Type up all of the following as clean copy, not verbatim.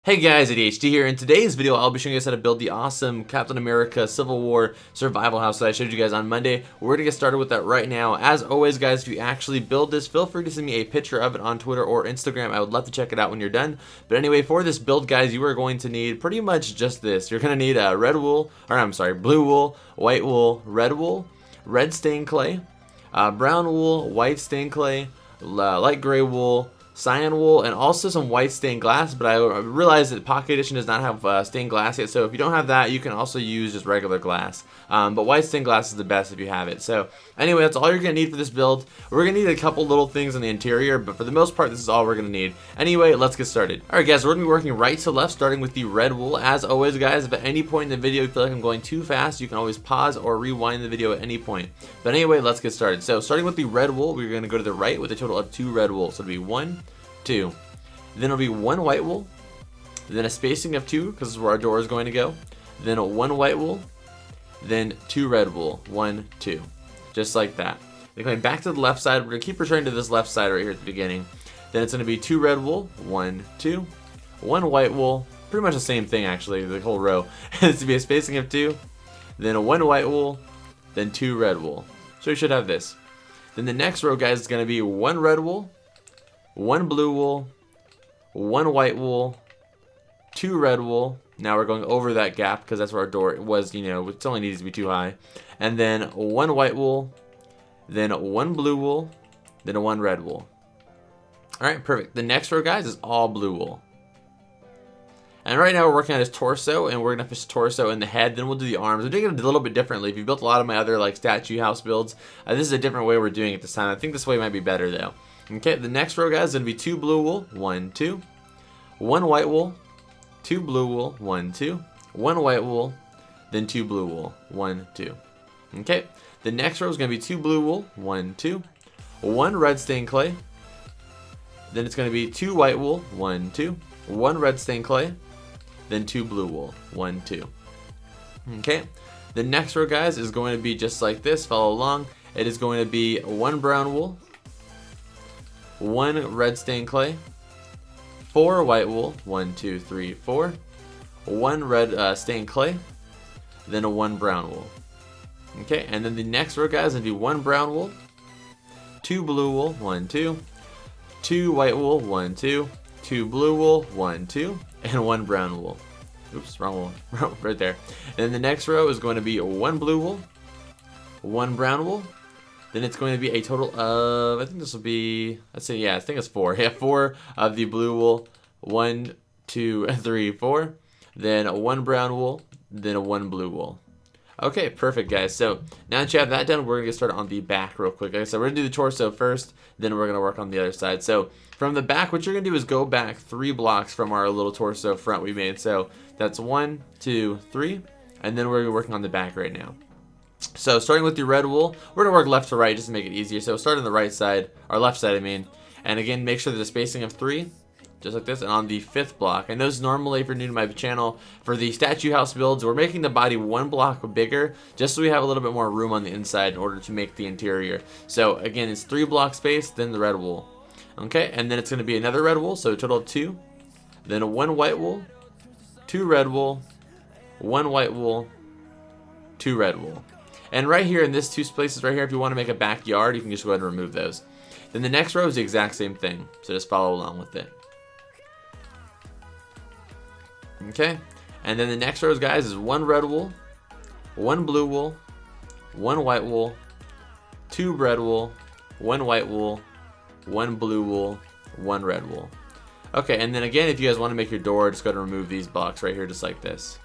Hey guys, ADHD here. In today's video, I'll be showing you guys how to build the awesome Captain America Civil War survival house that I showed you guys on Monday. We're gonna get started with that right now. As always, guys, if you actually build this, feel free to send me a picture of it on Twitter or Instagram. I would love to check it out when you're done. But anyway, for this build, guys, you are going to need pretty much just this. You're gonna need a blue wool, white wool, red stained clay, brown wool, white stained clay, light gray wool, cyan wool, and also some white stained glass, but I realized that Pocket Edition does not have stained glass yet, so if you don't have that, you can also use just regular glass. But white stained glass is the best if you have it. So anyway, that's all you're going to need for this build. We're going to need a couple little things on the interior, but for the most part, this is all we're going to need. Anyway, let's get started. Alright guys, we're going to be working right to left, starting with the red wool. As always, guys, if at any point in the video you feel like I'm going too fast, you can always pause or rewind the video at any point. But anyway, let's get started. So starting with the red wool, we're going to go to the right with a total of 2 red wool. So it'll be 1, 2, then it'll be 1 white wool, then a spacing of 2 because this is where our door is going to go, then 1 white wool, then 2 red wool, 1, 2, just like that. Then coming back to the left side, we're going to keep returning to this left side right here at the beginning. Then it's going to be 2 red wool, 1, 2, 1 white wool, pretty much the same thing actually, the whole row. It's to be a spacing of 2, then 1 white wool, then 2 red wool. So you should have this. Then the next row, guys, is going to be 1 red wool, 1 blue wool, 1 white wool, 2 red wool. Now we're going over that gap because that's where our door was, it only needs to be too high. And then 1 white wool, then 1 blue wool, then 1 red wool. Alright, perfect. The next row, guys, is all blue wool. And right now we're working on his torso, and we're going to finish the torso and the head, then we'll do the arms. We're doing it a little bit differently. If you built a lot of my other statue house builds, this is a different way we're doing it this time. I think this way might be better though. Okay, the next row, guys, is going to be 2 blue wool, 1, 2, 1 white wool, 2 blue wool, 1, 2, 1 white wool, then 2 blue wool, 1, 2. Okay, the next row is going to be 2 blue wool, 1, 2, 1 red stained clay, then it's going to be 2 white wool, 1, 2, 1 red stained clay, then 2 blue wool, 1, 2. Okay, the next row, guys, is going to be just like this. Follow along. It is going to be 1 brown wool, 1 red stained clay, 4 white wool, 1, 2, 3, 4, 1 red stained clay, then a 1 brown wool. Okay, and then the next row, guys, is going to be 1 brown wool, 2 blue wool, 1, 2, 2 white wool, 1, 2, 2 blue wool, 1, 2, and 1 brown wool. Oops, wrong wool, right there. And then the next row is going to be 1 blue wool, 1 brown wool. Then it's going to be a total of, I think this will be, I think it's 4. Yeah, 4 of the blue wool, 1, 2, 3, 4. Then 1 brown wool, then a 1 blue wool. Okay, perfect, guys. So now that you have that done, we're going to get started on the back real quick. Like I said, we're going to do the torso first, then we're going to work on the other side. So from the back, what you're going to do is go back 3 blocks from our little torso front we made. So that's 1, 2, 3, and then we're working on the back right now. So starting with the red wool, we're going to work left to right just to make it easier. So start on the right side, or left side I mean, and again make sure there's a spacing of 3, just like this, and on the 5th block. I know normally if you're new to my channel, for the statue house builds, we're making the body 1 block bigger just so we have a little bit more room on the inside in order to make the interior. So again, it's 3 block space, then the red wool. Okay, and then it's going to be another red wool, so a total of 2, then a 1 white wool, 2 red wool, 1 white wool, 2 red wool. And right here in this 2 places right here, if you want to make a backyard, you can just go ahead and remove those. Then the next row is the exact same thing, so just follow along with it. Okay, and then the next row, guys, is 1 red wool, 1 blue wool, 1 white wool, 2 red wool, 1 white wool, 1 blue wool, 1 red wool. Okay, and then again, if you guys want to make your door, just go ahead and remove these blocks right here just like this.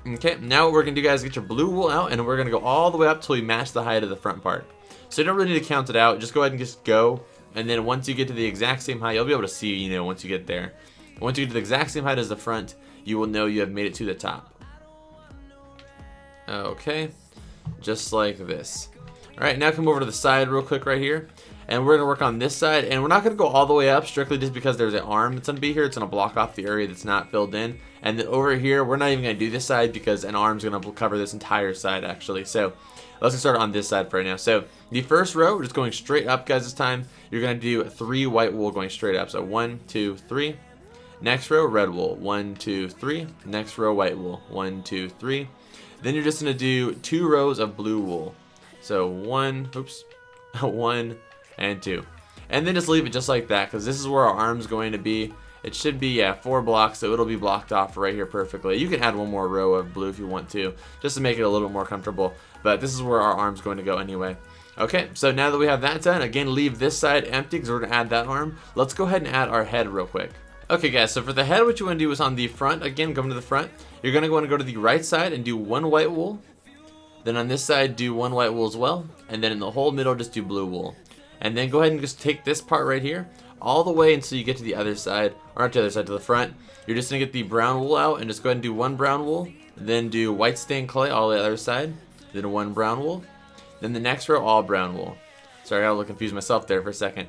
Okay, now what we're going to do, guys, is get your blue wool out, and we're going to go all the way up till we match the height of the front part. So you don't really need to count it out. Just go ahead and just go, and then once you get to the exact same height, you'll be able to see, once you get there. Once you get to the exact same height as the front, you will know you have made it to the top. Okay, just like this. Alright, now come over to the side real quick right here. And we're going to work on this side, and we're not going to go all the way up strictly just because there's an arm that's going to be here. It's going to block off the area that's not filled in. And then over here, we're not even going to do this side because an arm's going to cover this entire side actually. So let's get started on this side for right now. So the first row, we're just going straight up, guys, this time. You're going to do 3 white wool going straight up. So 1, 2, 3. Next row, red wool. 1, 2, 3. Next row, white wool. 1, 2, 3. Then you're just going to do 2 rows of blue wool. So 1, oops, 1 and 2. And then just leave it just like that, because this is where our arm's going to be. It should be, yeah, 4 blocks, so it'll be blocked off right here perfectly. You can add one more row of blue if you want to, just to make it a little bit more comfortable. But this is where our arm's going to go anyway. Okay, so now that we have that done, again, leave this side empty because we're going to add that arm. Let's go ahead and add our head real quick. Okay, guys, so for the head, what you want to do is on the front, again, come to the front. You're going to want to go to the right side and do 1 white wool. Then on this side, do 1 white wool as well. And then in the whole middle, just do blue wool. And then go ahead and just take this part right here all the way until you get to the other side, or not to the other side, to the front. You're just going to get the brown wool out and just go ahead and do 1 brown wool. Then do white stained clay all the other side. Then 1 brown wool. Then the next row, all brown wool. Sorry, I got a little confused myself there for a second.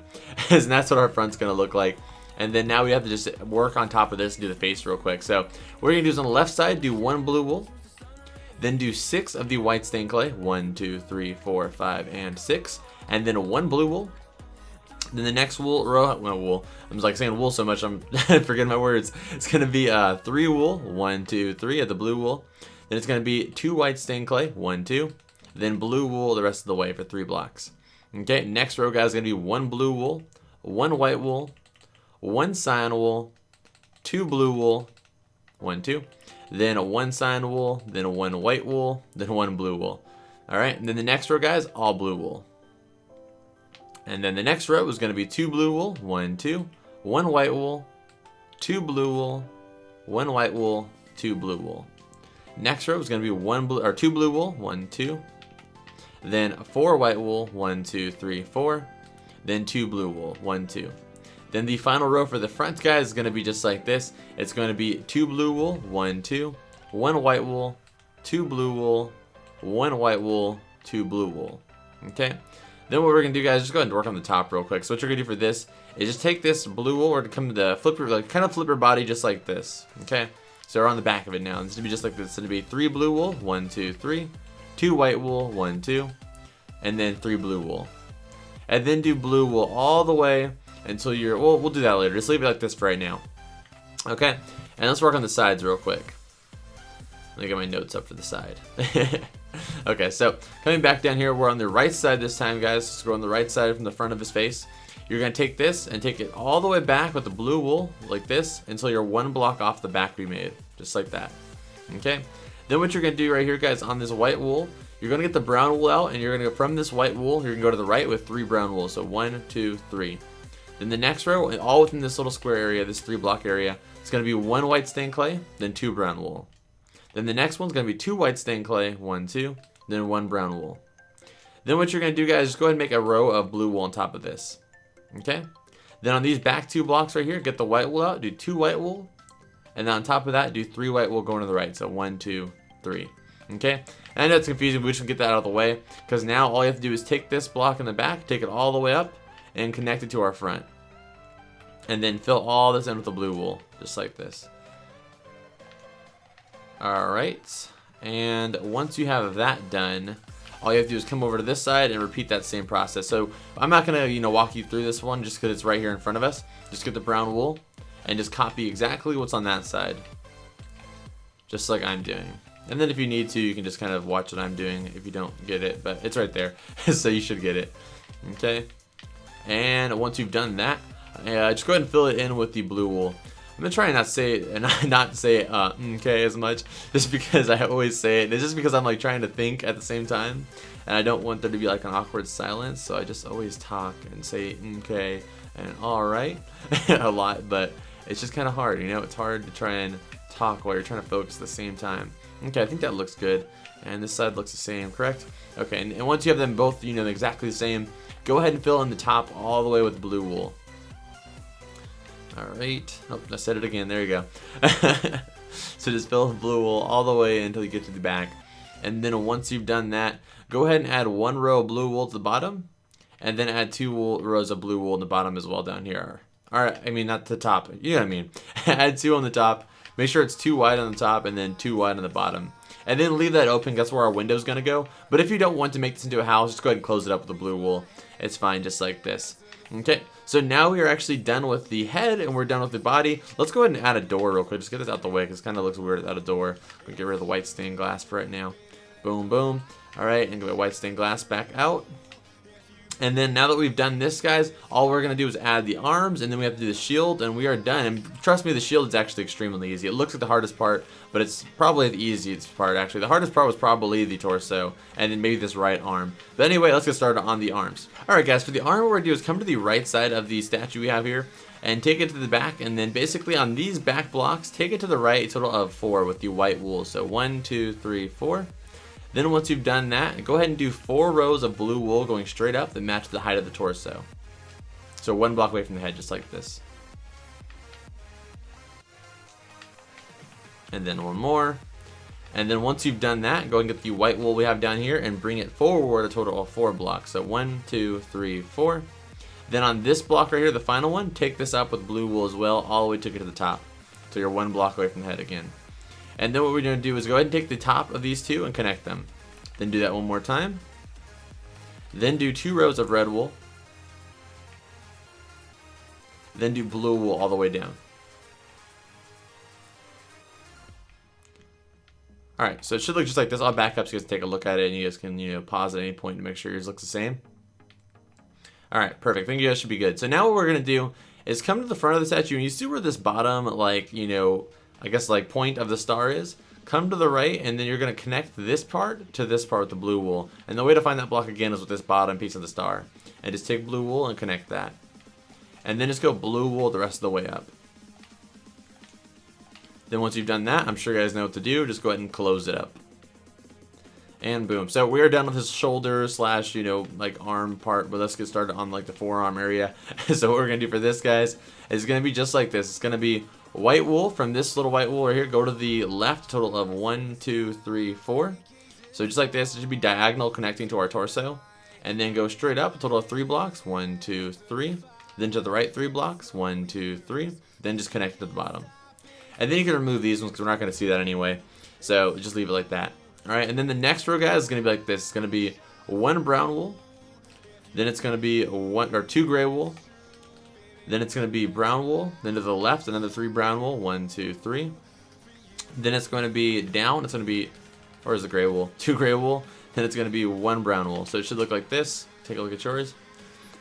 And that's what our front's going to look like. And then now we have to just work on top of this and do the face real quick. So what we're going to do is on the left side, do 1 blue wool. Then do 6 of the white stained clay. 1, 2, 3, 4, 5, and 6. And then 1 blue wool. Then the next wool, I'm like saying wool so much I'm forgetting my words. It's going to be 3 wool, 1, 2, 3 of the blue wool. Then it's going to be 2 white stained clay, 1, 2. Then blue wool the rest of the way for 3 blocks. Okay, next row, guys, is going to be 1 blue wool, 1 white wool, 1 cyan wool, 2 blue wool, 1, 2. Then 1 cyan wool, then 1 white wool, then 1 blue wool. Alright, and then the next row, guys, all blue wool. And then the next row is going to be 2 blue wool, 1, 2, 1 white wool, 2 blue wool, 1 white wool, 2 blue wool. Next row is going to be 2 blue wool, 1, 2. Then 4 white wool, 1, 2, 3, 4. Then 2 blue wool, 1, 2. Then the final row for the front, guys, is going to be just like this. It's going to be 2 blue wool, 1, 2, 1 white wool, 2 blue wool, 1 white wool, 2 blue wool. Okay. Then what we're going to do, guys, just go ahead and work on the top real quick. So what you're going to do for this is just take this blue wool or to come to the flipper, like kind of flip your body just like this. Okay. So we're on the back of it now. It's going to be just like this. It's going to be 3 blue wool, 1, 2, 3, 2 white wool, 1, 2, and then 3 blue wool. And then do blue wool all the way until you're, well, we'll do that later. Just leave it like this for right now. Okay. And let's work on the sides real quick. Let me get my notes up for the side. Okay, so coming back down here, we're on the right side this time, guys. So we're on the right side from the front of his face. You're going to take this and take it all the way back with the blue wool, like this, until you're 1 block off the back we made, just like that. Okay? Then what you're going to do right here, guys, on this white wool, you're going to get the brown wool out, and you're going to go from this white wool, you're going to go to the right with 3 brown wool. So 1, 2, 3. Then the next row, all within this little square area, this 3 block area, it's going to be 1 white stained clay, then 2 brown wool. Then the next one's going to be 2 white stained clay, 1, 2, then 1 brown wool. Then what you're going to do, guys, is go ahead and make a row of blue wool on top of this. Okay? Then on these back 2 blocks right here, get the white wool out, do 2 white wool, and then on top of that, do 3 white wool going to the right. So 1, 2, 3. Okay? And I know it's confusing, but we should get that out of the way, because now all you have to do is take this block in the back, take it all the way up, and connect it to our front. And then fill all this in with the blue wool, just like this. Alright, and once you have that done, all you have to do is come over to this side and repeat that same process. So I'm not going to walk you through this one just because it's right here in front of us. Just get the brown wool and just copy exactly what's on that side, just like I'm doing. And then if you need to, you can just kind of watch what I'm doing if you don't get it, but it's right there, so you should get it. Okay, and once you've done that, just go ahead and fill it in with the blue wool. I'm gonna try and not say okay as much, just because I always say it. It's just because I'm like trying to think at the same time, and I don't want there to be like an awkward silence. So I just always talk and say okay and all right a lot, but it's just kind of hard. It's hard to try and talk while you're trying to focus at the same time. Okay, I think that looks good, and this side looks the same, correct? Okay, and once you have them both, exactly the same, go ahead and fill in the top all the way with blue wool. Alright, oh, I said it again, there you go. So just fill blue wool all the way until you get to the back. And then once you've done that, go ahead and add 1 row of blue wool to the bottom, and then add 2 rows of blue wool in the bottom as well down here. Alright, I mean not the top, you know what I mean. Add 2 on the top, make sure it's 2 wide on the top and then 2 wide on the bottom. And then leave that open, that's where our window's gonna go. But if you don't want to make this into a house, just go ahead and close it up with the blue wool. It's fine, just like this. Okay, so now we are actually done with the head and we're done with the body. Let's go ahead and add a door real quick. Just get this out the way because it kind of looks weird without a door. We'll get rid of the white stained glass for right now. Boom, boom. All right, and get the white stained glass back out. And then now that we've done this, guys, all we're going to do is add the arms, and then we have to do the shield, and we are done. And trust me, the shield is actually extremely easy. It looks like the hardest part, but it's probably the easiest part, actually. The hardest part was probably the torso, and then maybe this right arm. But anyway, let's get started on the arms. All right, guys, for the arm, what we're going to do is come to the right side of the statue we have here, and take it to the back, and then basically on these back blocks, take it to the right, a total of 4 with the white wool. So 1, 2, 3, 4. Then once you've done that, go ahead and do 4 rows of blue wool going straight up that match the height of the torso. So 1 block away from the head, just like this. And then 1 more. And then once you've done that, go ahead and get the white wool we have down here and bring it forward a total of 4 blocks. So 1, 2, 3, 4. Then on this block right here, the final one, take this up with blue wool as well, all the way to get to the top. So you're 1 block away from the head again. And then what we're going to do is go ahead and take the top of these 2 and connect them. Then do that 1 more time. Then do 2 rows of red wool. Then do blue wool all the way down. Alright, so it should look just like this. I'll back up so you guys can take a look at it, and you guys can pause at any point to make sure yours looks the same. Alright, perfect. I think you guys should be good. So now what we're going to do is come to the front of the statue, and you see where this bottom, I guess point of the star is. Come to the right, and then you're going to connect this part to this part with the blue wool. And the way to find that block again is with this bottom piece of the star. And just take blue wool and connect that. And then just go blue wool the rest of the way up. Then once you've done that, I'm sure you guys know what to do. Just go ahead and close it up. And boom. So we are done with his shoulder slash, arm part. But let's get started on the forearm area. So what we're going to do for this, guys, is going to be just like this. It's going to be white wool. From this little white wool right here, go to the left, total of 1, 2, 3, 4. So just like this, it should be diagonal connecting to our torso. And then go straight up, a total of 3 blocks, 1, 2, 3. Then to the right 3 blocks, 1, 2, 3. Then just connect to the bottom. And then you can remove these ones because we're not going to see that anyway. So just leave it like that. Alright, and then the next row, guys, is going to be like this. It's going to be 1 brown wool. Then it's going to be 2 gray wool. Then it's going to be brown wool. Then to the left, another 3 brown wool. 1, 2, 3. Then it's going to be down. It's going to be, or is it gray wool? 2 gray wool. Then it's going to be 1 brown wool. So it should look like this. Take a look at yours.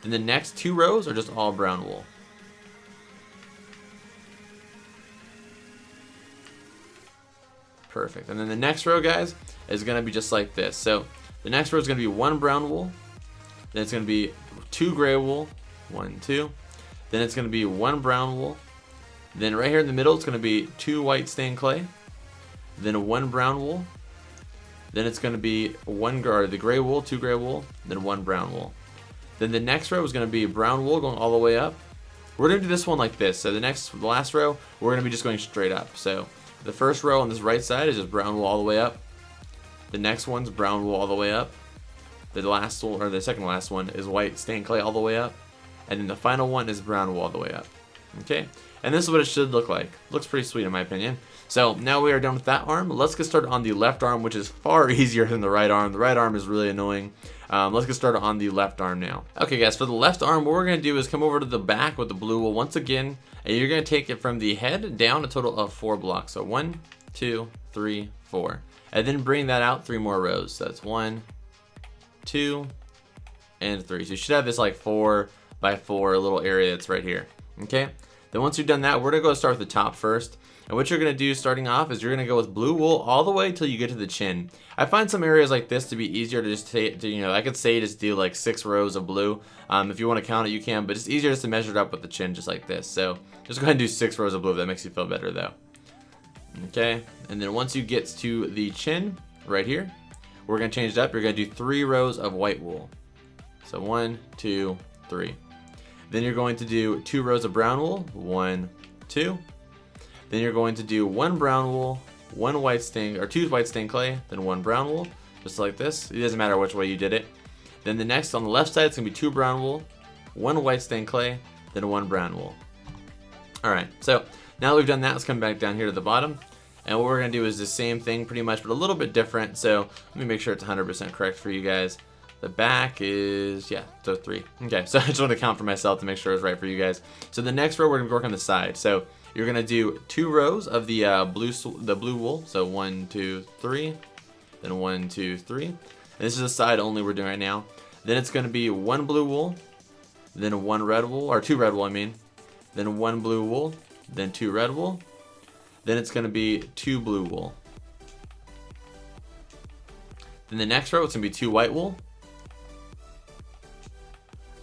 Then the next 2 rows are just all brown wool. Perfect. And then the next row, guys, is going to be just like this. So the next row is going to be 1 brown wool. Then it's going to be 2 gray wool. 1, 2. Then it's going to be 1 brown wool. Then right here in the middle, it's going to be 2 white stained clay. Then 1 brown wool. Then it's going to be the gray wool, 2 gray wool. Then 1 brown wool. Then the next row is going to be brown wool going all the way up. We're going to do this one like this. So the last row, we're going to be just going straight up. So the first row on this right side is just brown wool all the way up. The next one's brown wool all the way up. The last one, or the second last one, is white stained clay all the way up. And then the final one is brown wool all the way up. Okay? And this is what it should look like. Looks pretty sweet in my opinion. So now we are done with that arm. Let's get started on the left arm, which is far easier than the right arm. The right arm is really annoying. Let's get started on the left arm now. Okay, guys, for the left arm, what we're going to do is come over to the back with the blue wool once again. And you're going to take it from the head down a total of 4 blocks. So 1, 2, 3, 4. And then bring that out 3 more rows. So that's 1, 2, and 3. So you should have this 4 by 4 little area that's right here. Okay? Then once you've done that, we're going to go start with the top first. And what you're going to do starting off is you're going to go with blue wool all the way until you get to the chin. I find some areas like this to be easier to just take, I could say just do 6 rows of blue. If you want to count it, you can, but it's easier just to measure it up with the chin just like this. So just go ahead and do 6 rows of blue if that makes you feel better though. Okay, and then once you get to the chin right here, we're going to change it up. You're going to do 3 rows of white wool. So 1, 2, 3. Then you're going to do 2 rows of brown wool. 1, 2. Then you're going to do 1 brown wool, 2 white stained clay, then 1 brown wool, just like this. It doesn't matter which way you did it. Then the next on the left side, it's going to be 2 brown wool, 1 white stained clay, then 1 brown wool. Alright, so now that we've done that, let's come back down here to the bottom. And what we're going to do is the same thing pretty much, but a little bit different. So let me make sure it's 100% correct for you guys. The back is, yeah, so 3. Okay, so I just want to count for myself to make sure it's right for you guys. So the next row, we're going to work on the side. So you're going to do 2 rows of the blue wool. So 1, 2, 3, then 1, 2, 3. And this is the side only we're doing right now. Then it's going to be 1 blue wool, then 1 red wool, or 2 red wool, I mean. Then 1 blue wool, then 2 red wool. Then it's going to be 2 blue wool. Then the next row, it's going to be 2 white wool.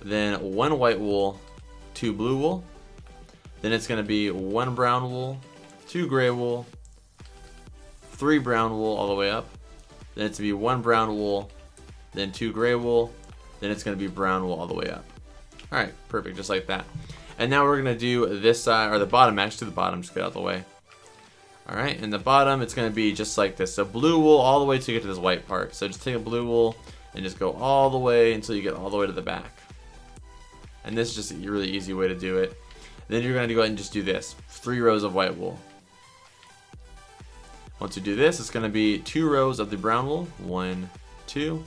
Then 1 white wool, 2 blue wool. Then it's going to be 1 brown wool, 2 gray wool, 3 brown wool all the way up. Then it's going to be 1 brown wool, then 2 gray wool. Then it's going to be brown wool all the way up. All right, perfect, just like that. And now we're going to do this side, or the bottom, actually the bottom, just get out of the way. All right, and the bottom, it's going to be just like this. So blue wool all the way till you get to this white part. So just take a blue wool and just go all the way until you get all the way to the back. And this is just a really easy way to do it. Then you're going to go ahead and just do this. 3 rows of white wool. Once you do this, it's going to be 2 rows of the brown wool. 1, 2.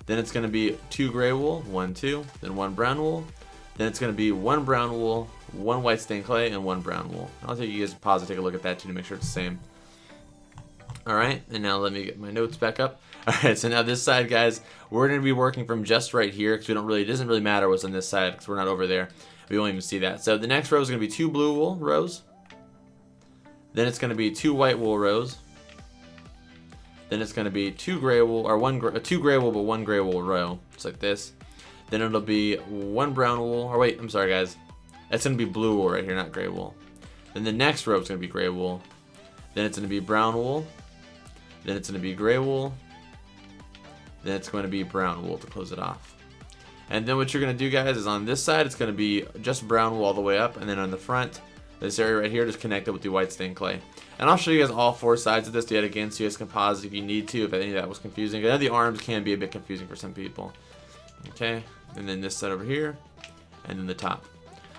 Then it's going to be 2 gray wool. 1, 2. Then 1 brown wool. Then it's going to be 1 brown wool, 1 white stained clay, and 1 brown wool. I'll take you guys to pause and take a look at that too to make sure it's the same. Alright, and now let me get my notes back up. Alright, so now this side, guys, we're going to be working from just right here because it doesn't really matter what's on this side because we're not over there. We won't even see that. So the next row is going to be 2 blue wool rows. Then it's going to be 2 white wool rows. Then it's going to be 2 gray wool, or 2 gray wool, but 1 gray wool row, just like this. Then it'll be 1 brown wool, or wait, I'm sorry guys. That's going to be blue wool right here, not gray wool. Then the next row is going to be gray wool. Then it's going to be brown wool. Then it's going to be gray wool. Then it's going to be brown wool to close it off. And then what you're going to do, guys, is on this side, it's going to be just brown wool all the way up. And then on the front, this area right here, just connect it with the white stained clay. And I'll show you guys all 4 sides of this yet again, so you guys can pause if you need to, if any of that was confusing. I know the arms can be a bit confusing for some people. Okay, and then this side over here, and then the top.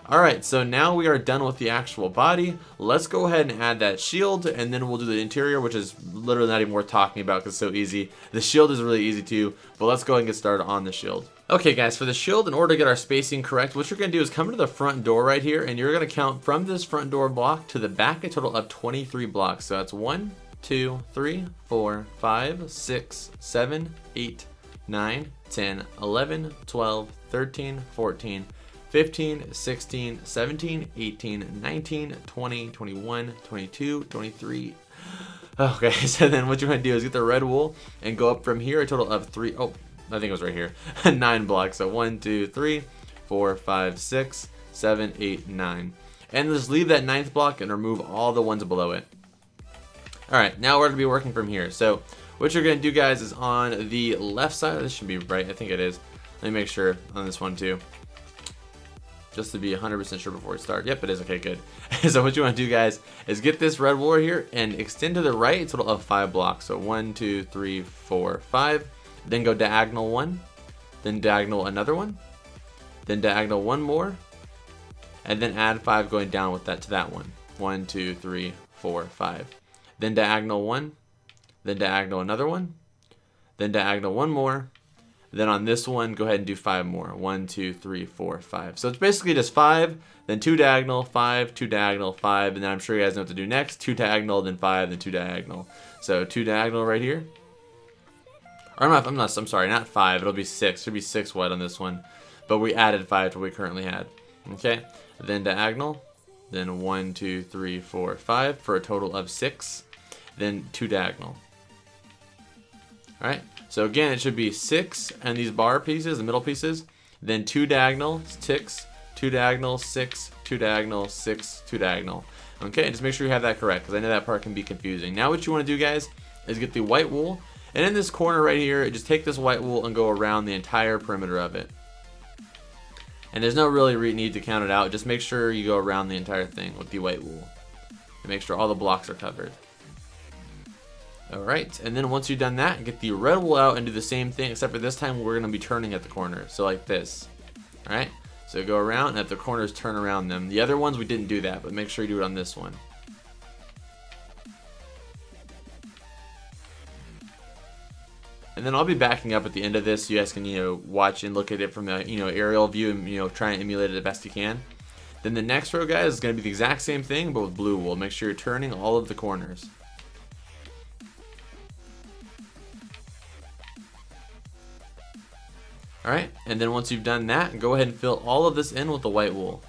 Alright, so now we are done with the actual body. Let's go ahead and add that shield, and then we'll do the interior, which is literally not even worth talking about because it's so easy. The shield is really easy too, but let's go ahead and get started on the shield. Okay guys, for the shield, in order to get our spacing correct, what you're going to do is come to the front door right here, and you're going to count from this front door block to the back a total of 23 blocks. So that's 1, 2, 3, 4, 5, 6, 7, 8, 9, 10, 11, 12, 13, 14, 15, 16, 17, 18, 19, 20, 21, 22, 23. Okay, so then what you want to do is get the red wool and go up from here a total of 3. Oh, I think it was right here. 9 blocks. So 1, 2, 3, 4, 5, 6, 7, 8, 9. And just leave that 9th block and remove all the ones below it. Alright, now we're going to be working from here. So what you're going to do, guys, is on the left side. This should be right. I think it is. Let me make sure on this one too, just to be 100% sure before we start. Yep, it is. Okay, good. So what you want to do, guys, is get this red wool here and extend to the right a total of 5 blocks. So 1, 2, 3, 4, 5. Then go diagonal 1. Then diagonal another one. Then diagonal 1 more. And then add 5 going down with that to that one. 1, 2, 3, 4, 5. Then diagonal 1. Then diagonal another one. Then diagonal 1 more. Then on this one, go ahead and do 5 more. 1, 2, 3, 4, 5. So it's basically just 5, then 2 diagonal, 5, 2 diagonal, 5, and then I'm sure you guys know what to do next. 2 diagonal, then 5, then 2 diagonal. So 2 diagonal right here. Or I'm sorry, not 5. It'll be 6. It should be 6 white on this one. But we added 5 to what we currently had. Okay. Then diagonal. Then 1, 2, 3, 4, 5 for a total of 6. Then 2 diagonal. Alright. So again, it should be 6 and these bar pieces, the middle pieces. Then 2 diagonal, 6, 2 diagonal, 6, 2 diagonal, 6, 2 diagonal. Okay, just make sure you have that correct because I know that part can be confusing. Now what you want to do, guys, is get the white wool. And in this corner right here, just take this white wool and go around the entire perimeter of it. And there's no really need to count it out. Just make sure you go around the entire thing with the white wool. And make sure all the blocks are covered. Alright, and then once you've done that, get the red wool out and do the same thing, except for this time we're going to be turning at the corner. So like this. Alright, so go around and at the corners turn around them. The other ones we didn't do that, but make sure you do it on this one. And then I'll be backing up at the end of this so you guys can, watch and look at it from the, aerial view and, try and emulate it the best you can. Then the next row, guys, is going to be the exact same thing, but with blue wool. Make sure you're turning all of the corners. Alright, and then once you've done that, go ahead and fill all of this in with the white wool.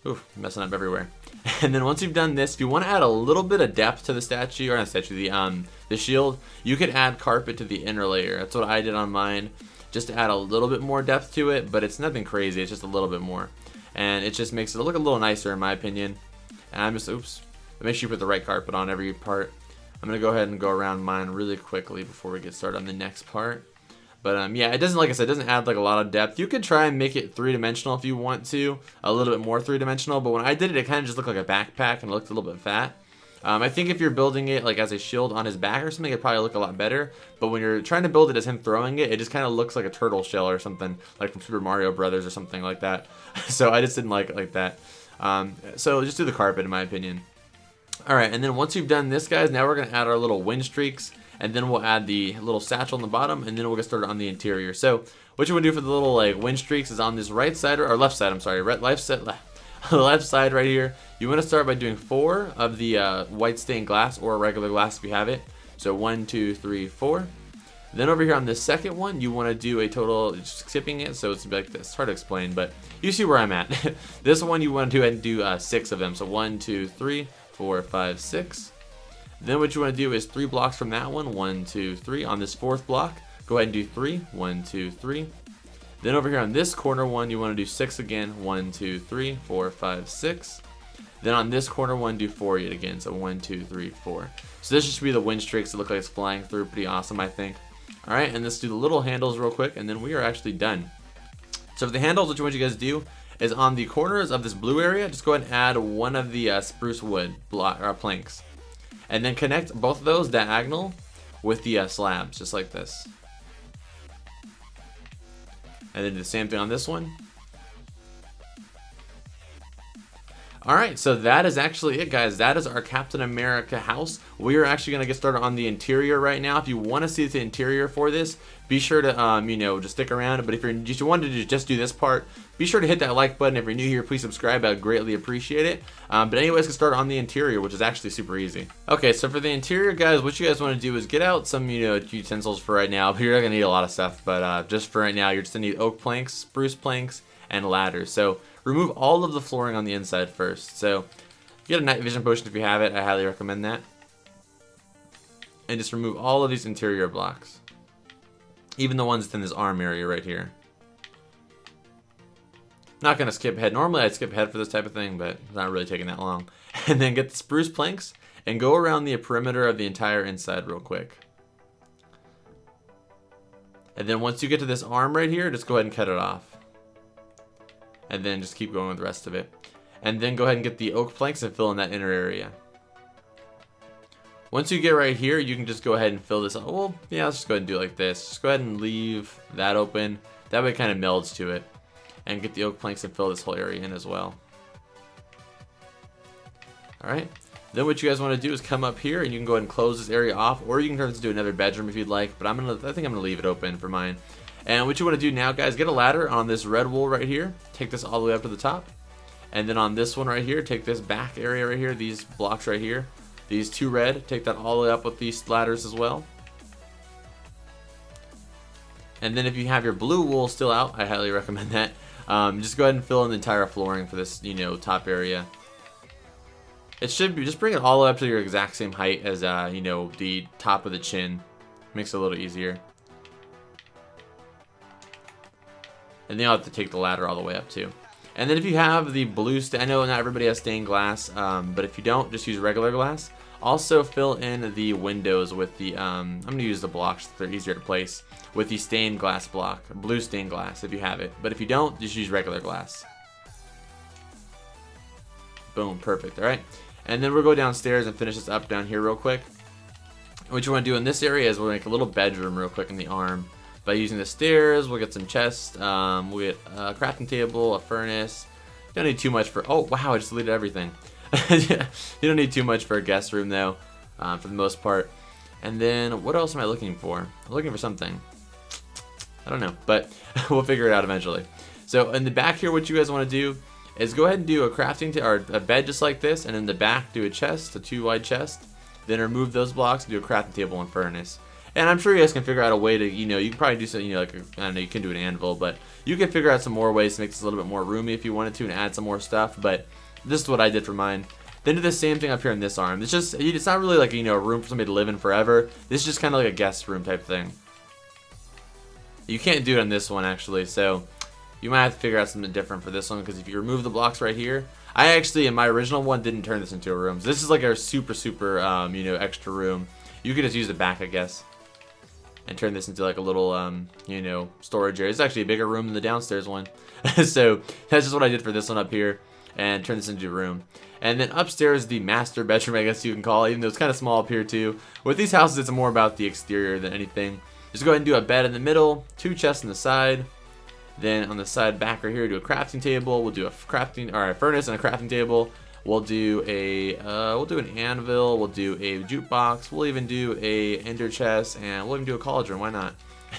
Oof, messing up everywhere. And then once you've done this, if you want to add a little bit of depth to the statue, or not statue, the shield, you could add carpet to the inner layer. That's what I did on mine, just to add a little bit more depth to it, but it's nothing crazy, it's just a little bit more. And it just makes it look a little nicer in my opinion. And I'm just, make sure you put the right carpet on every part. I'm going to go ahead and go around mine really quickly before we get started on the next part. But yeah, it doesn't, like I said, it doesn't add like a lot of depth. You could try and make it three-dimensional if you want to, a little bit more three-dimensional, but when I did it, it kind of just looked like a backpack and it looked a little bit fat. I think if you're building it like as a shield on his back or something, it'd probably look a lot better. But when you're trying to build it as him throwing it, it just kind of looks like a turtle shell or something, like from Super Mario Brothers or something like that. So I just didn't like it like that. So just do the carpet in my opinion. Alright, and then once you've done this, guys, now we're going to add our little wind streaks. And then we'll add the little satchel on the bottom, and then we'll get started on the interior. So what you want to do for the little like wind streaks is on this right side, or left side, I'm sorry, left side right here. You want to start by doing 4 of the white stained glass or regular glass if you have it. So 1, 2, 3, 4. Then over here on this second one, you want to do a total, just skipping it, so it's like this. It's hard to explain, but you see where I'm at. This one you want to do and do 6 of them. So 1, 2, 3, 4, 5, 6. Then what you want to do is 3 blocks from that one, 1, 2, 3. On this 4th block, go ahead and do 3, 1, 2, 3. Then over here on this corner one, you want to do 6 again, 1, 2, 3, 4, 5, 6. Then on this corner one, do 4 yet again, so 1, 2, 3, 4. So this should be the wind streaks that look like it's flying through, pretty awesome I think. Alright, and let's do the little handles real quick, and then we are actually done. So for the handles, what you want you guys to do is on the corners of this blue area, just go ahead and add one of the spruce wood planks. And then connect both of those diagonal with the slabs, just like this. And then do the same thing on this one. Alright, so that is actually it, guys. That is our Captain America house. We are actually going to get started on the interior right now. If you want to see the interior for this, be sure to, just stick around. But if you wanted to just do this part, be sure to hit that like button. If you're new here, please subscribe. I would greatly appreciate it. But anyways, get started on the interior, which is actually super easy. Okay, so for the interior, guys, what you guys want to do is get out some, utensils for right now. You're not going to need a lot of stuff, but just for right now, you're just going to need oak planks, spruce planks, and ladders. So remove all of the flooring on the inside first. So get a night vision potion if you have it. I highly recommend that. And just remove all of these interior blocks, even the ones within this arm area right here. Not gonna skip ahead. Normally I'd skip ahead for this type of thing, but it's not really taking that long. And then get the spruce planks and go around the perimeter of the entire inside real quick. And then once you get to this arm right here, just go ahead and cut it off. And then just keep going with the rest of it. And then go ahead and get the oak planks and fill in that inner area. Once you get right here, you can just go ahead and fill this up. Well, yeah, let's just go ahead and do it like this. Just go ahead and leave that open. That way it kind of melds to it. And get the oak planks and fill this whole area in as well. Alright. Then what you guys want to do is come up here and you can go ahead and close this area off. Or you can turn this into another bedroom if you'd like. But I think I'm going to leave it open for mine. And what you want to do now, guys, get a ladder on this red wool right here. Take this all the way up to the top. And then on this one right here, take this back area right here, these blocks right here. These 2 red, take that all the way up with these ladders as well. And then if you have your blue wool still out, I highly recommend that. Just go ahead and fill in the entire flooring for this, top area. It should be, just bring it all the way up to your exact same height as, the top of the chin. Makes it a little easier. And then you'll have to take the ladder all the way up too. And then if you have the blue, I know not everybody has stained glass, but if you don't, just use regular glass. Also fill in the windows with the, I'm going to use the blocks, they're easier to place, with the stained glass block, blue stained glass if you have it. But if you don't, just use regular glass. Boom, perfect, alright. And then we'll go downstairs and finish this up down here real quick. What you want to do in this area is we'll make a little bedroom real quick in the arm. By using the stairs, we'll get some chests, we'll get a crafting table, a furnace. You don't need too much for, oh wow, I just deleted everything. You don't need too much for a guest room though. for the most part. And then what else am I looking for? I'm looking for something. I don't know, but we'll figure it out eventually. So in the back here, what you guys want to do is go ahead and do a crafting or a bed just like this, and in the back do a chest, a 2-wide chest. Then remove those blocks and do a crafting table and furnace. And I'm sure you guys can figure out a way to, you know, you can probably do something, you know, like I don't know, you can do an anvil, but you can figure out some more ways to make this a little bit more roomy if you wanted to and add some more stuff. But this is what I did for mine. Then do the same thing up here in this arm. It's not really like, you know, a room for somebody to live in forever. This is just kind of like a guest room type thing. You can't do it on this one actually, so you might have to figure out something different for this one, because if you remove the blocks right here, I actually in my original one didn't turn this into a room. So this is like our super you know, extra room. You could just use the back, I guess, and turn this into like a little you know, storage area. It's actually a bigger room than the downstairs one. So that's just what I did for this one up here, and turn this into a room. And then upstairs, the master bedroom, I guess you can call it, even though it's kind of small up here too. With these houses, it's more about the exterior than anything. Just go ahead and do a bed in the middle, 2 chests on the side. Then on the side back right here, do a crafting table. We'll do a furnace and a crafting table. We'll do an anvil. We'll do a jukebox. We'll even do a ender chest, and we'll even do a cauldron. Why not?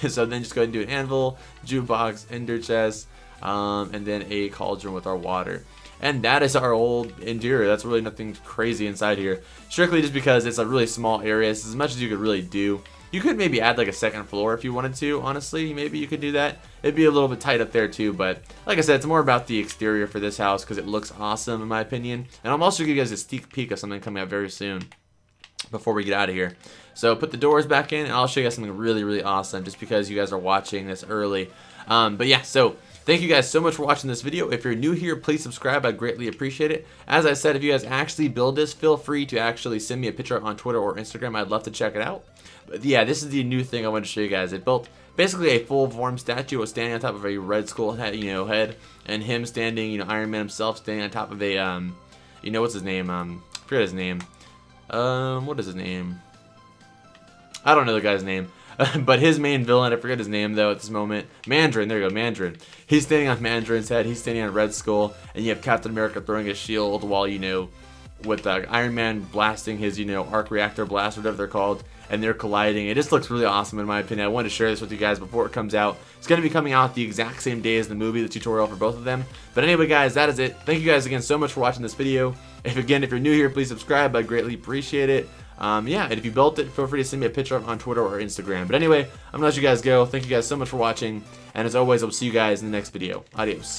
So then just go ahead and do an anvil, jukebox, ender chest, and then a cauldron with our water. And that is our old interior. That's really nothing crazy inside here. Strictly just because it's a really small area. It's as much as you could really do. You could maybe add like a second floor if you wanted to, honestly. Maybe you could do that. It'd be a little bit tight up there too, but like I said, it's more about the exterior for this house because it looks awesome in my opinion. And I'm also going to give you guys a sneak peek of something coming out very soon before we get out of here. So put the doors back in, and I'll show you guys something really, really awesome just because you guys are watching this early. But yeah, so thank you guys so much for watching this video. If you're new here, please subscribe. I'd greatly appreciate it. As I said, if you guys actually build this, feel free to actually send me a picture on Twitter or Instagram. I'd love to check it out. But yeah, this is the new thing I wanted to show you guys. It built basically a full form statue was standing on top of a Red Skull head, head, and him standing, Iron Man himself standing on top of a, what's his name? I forget his name. What is his name? I don't know the guy's name. But his main villain, I forget his name though at this moment. Mandarin, there you go, Mandarin. He's standing on Mandarin's head, he's standing on Red Skull, and you have Captain America throwing his shield while, with Iron Man blasting his, arc reactor blast, whatever they're called, and they're colliding. It just looks really awesome in my opinion. I wanted to share this with you guys before it comes out. It's going to be coming out the exact same day as the movie, the tutorial for both of them. But anyway guys, that is it. Thank you guys again so much for watching this video. If you're new here, please subscribe. I'd greatly appreciate it. Yeah, and if you built it, feel free to send me a picture on Twitter or Instagram. But anyway, I'm going to let you guys go. Thank you guys so much for watching. And as always, I'll see you guys in the next video. Adios.